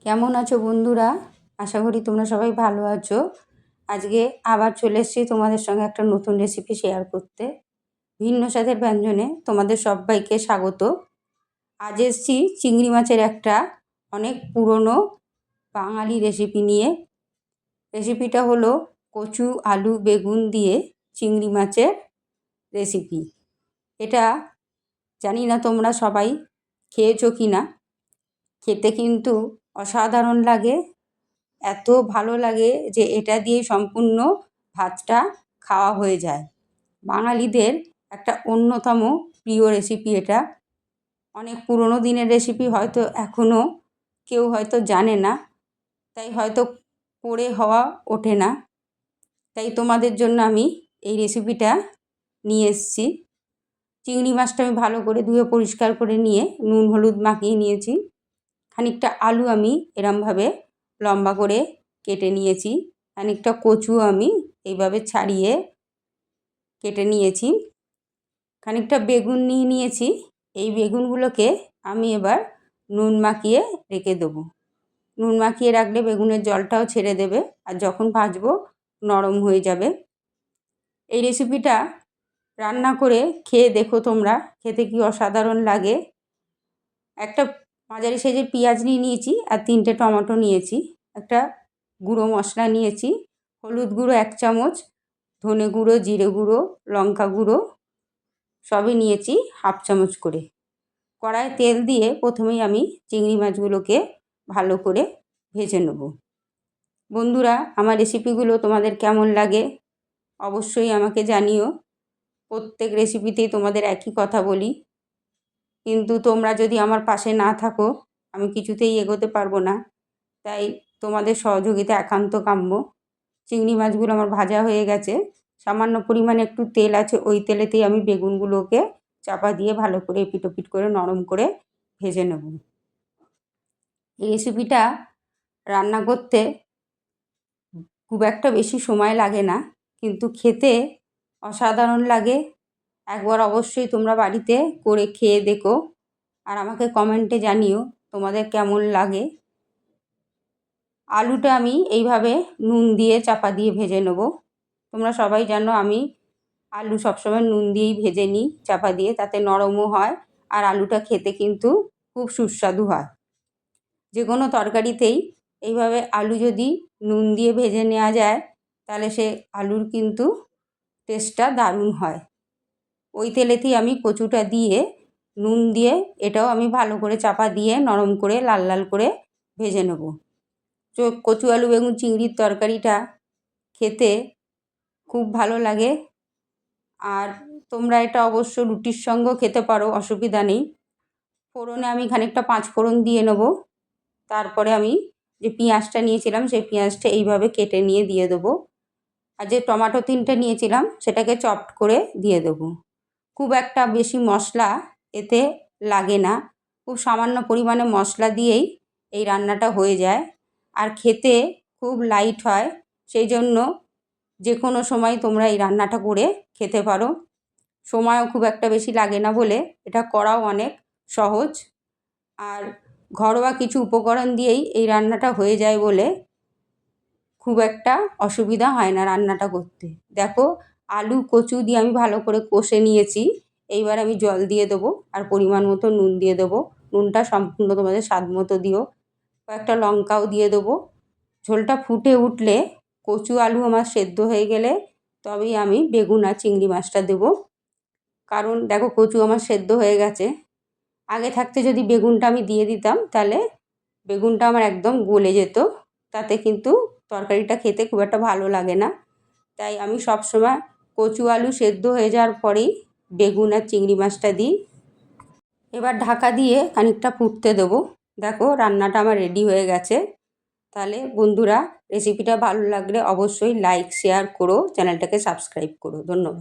কেমন আছো বন্ধুরা? আশা করি তোমরা সবাই ভালো আছো। আজকে আবার চলে এসেছি তোমাদের সঙ্গে একটা নতুন রেসিপি শেয়ার করতে। ভিন্ন স্বাদের ব্যঞ্জনে তোমাদের সবাইকে স্বাগত। আজ এসেছি চিংড়ি মাছের একটা অনেক পুরনো বাঙালি রেসিপি নিয়ে। রেসিপিটা হলো কচু, আলু, বেগুন দিয়ে চিংড়ি মাছের রেসিপি। এটা জানি না তোমরা সবাই খেয়েছো কি না। খেতে কিন্তু অসাধারণ লাগে, এত ভালো লাগে যে এটা দিয়ে সম্পূর্ণ ভাতটা খাওয়া হয়ে যায়। বাঙালিদের একটা অন্যতম প্রিয় রেসিপি এটা। অনেক পুরনো দিনের রেসিপি, হয়তো এখনও কেউ হয়তো জানে না, তাই হয়তো করে হওয়া ওঠে না। তাই তোমাদের জন্য আমি এই রেসিপিটা নিয়ে এসেছি। চিংড়ি মাছটা আমি ভালো করে ধুয়ে পরিষ্কার করে নিয়ে নুন হলুদ মাখিয়ে নিয়েছি। খানিকটা আলু আমি এরমভাবে লম্বা করে কেটে নিয়েছি। খানিকটা কচু আমি এইভাবে ছাড়িয়ে কেটে নিয়েছি। খানিকটা বেগুন নিয়ে নিয়েছি। এই বেগুনগুলোকে আমি এবার নুন মাখিয়ে রেখে দেবো। নুন মাখিয়ে রাখলে বেগুনের জলটাও ছেড়ে দেবে, আর যখন ভাজবো নরম হয়ে যাবে। এই রেসিপিটা রান্না করে খেয়ে দেখো তোমরা, খেতে কি অসাধারণ লাগে। একটা মাঝারি সাইজের পেঁয়াজ নিয়েছি আর 3টে টমেটো নিয়েছি। একটা গুঁড়ো মশলা নিয়েছি, হলুদ গুঁড়ো 1 চামচ, ধনে গুঁড়ো, জিরে গুঁড়ো, লঙ্কা গুঁড়ো সবই নিয়েছি 1/2 চামচ করে। কড়াইয়ে তেল দিয়ে প্রথমেই আমি চিংড়ি মাছগুলোকে ভালো করে ভেজে নেব। বন্ধুরা, আমার রেসিপিগুলো তোমাদের কেমন লাগে অবশ্যই আমাকে জানিও। প্রত্যেক রেসিপিতেই তোমাদের একই কথা বলি, কিন্তু তোমরা যদি আমার পাশে না থাকো আমি কিছুতেই এগোতে পারবো না। তাই তোমাদের সহযোগিতা একান্ত কাম্য। চিংড়ি মাছগুলো আমার ভাজা হয়ে গেছে, সামান্য পরিমাণে একটু তেল আছে, ওই তেলেতেই আমি বেগুনগুলোকে চাপা দিয়ে ভালো করে এপিট ওপিট করে নরম করে ভেজে নেব। এই রেসিপিটা রান্না করতে খুব একটা বেশি সময় লাগে না, কিন্তু খেতে অসাধারণ লাগে। একবার অবশ্যই তোমরা বাড়িতে করে খেয়ে দেখো, আর আমাকে কমেন্টে জানিও তোমাদের কেমন লাগে। আলুটা আমি এইভাবে নুন দিয়ে চাপা দিয়ে ভেজে নেব। তোমরা সবাই জানো আমি আলু সবসময় নুন দিয়েই ভেজে নিই চাপা দিয়ে, তাতে নরমও হয় আর আলুটা খেতে কিন্তু খুব সুস্বাদু হয়। যে কোনো তরকারিতেই এইভাবে আলু যদি নুন দিয়ে ভেজে নেওয়া যায় তাহলে সে আলুর কিন্তু টেস্টটা দারুণ হয়। ওই তেলেতেই আমি কচুটা দিয়ে নুন দিয়ে এটাও আমি ভালো করে চাপা দিয়ে নরম করে লাল লাল করে ভেজে নেব। কচু আলু বেগুন চিংড়ির তরকারিটা খেতে খুব ভালো লাগে, আর তোমরা এটা অবশ্য রুটির সঙ্গেও খেতে পারো, অসুবিধা নেই। ফোড়নে আমি খানিকটা 5 ফোড়ন দিয়ে নেব। তারপরে আমি যে পেঁয়াজটা নিয়েছিলাম সেই পেঁয়াজটা এইভাবে কেটে নিয়ে দিয়ে দেবো। আর যে টমেটো 3টে নিয়েছিলাম সেটাকে চপড করে দিয়ে দেবো। খুব একটা বেশি মশলা এতে লাগে না, খুব সামান্য পরিমাণে মশলা দিয়েই এই রান্নাটা হয়ে যায়, আর খেতে খুব লাইট হয়। সেই জন্য যে কোনো সময় তোমরা এই রান্নাটা করে খেতে পারো। সময়ও খুব একটা বেশি লাগে না বলে এটা করাও অনেক সহজ, আর ঘরোয়া কিছু উপকরণ দিয়েই এই রান্নাটা হয়ে যায় বলে খুব একটা অসুবিধা হয় না রান্নাটা করতে। দেখো, আলু কচু দিয়ে আমি ভালো করে কষে নিয়েছি। এইবার আমি জল দিয়ে দেবো আর পরিমাণ মতো নুন দিয়ে দেবো। নুনটা সম্পূর্ণ তোমাদের স্বাদ মতো দিও। কয়েকটা লঙ্কাও দিয়ে দেবো। ঝোলটা ফুটে উঠলে কচু আলু আমার সেদ্ধ হয়ে গেলে তবেই আমি বেগুন আর চিংড়ি মাছটা দেবো। কারণ দেখো, কচু আমার সেদ্ধ হয়ে গেছে। আগে থাকতে যদি বেগুনটা আমি দিয়ে দিতাম তাহলে বেগুনটা আমার একদম গলে যেত, তাতে কিন্তু তরকারিটা খেতে খুব একটা ভালো লাগে না। তাই আমি সবসময় কচু আলু সেদ্ধ হয়ে যাওয়ার পরেই বেগুন আর চিংড়ি মাছটা দিই। এবার ঢাকা দিয়ে খানিকটা ফুটতে দেবো। দেখো, রান্নাটা আমার রেডি হয়ে গেছে। তাহলে বন্ধুরা, রেসিপিটা ভালো লাগলে অবশ্যই লাইক শেয়ার করো, চ্যানেলটাকে সাবস্ক্রাইব করো। ধন্যবাদ।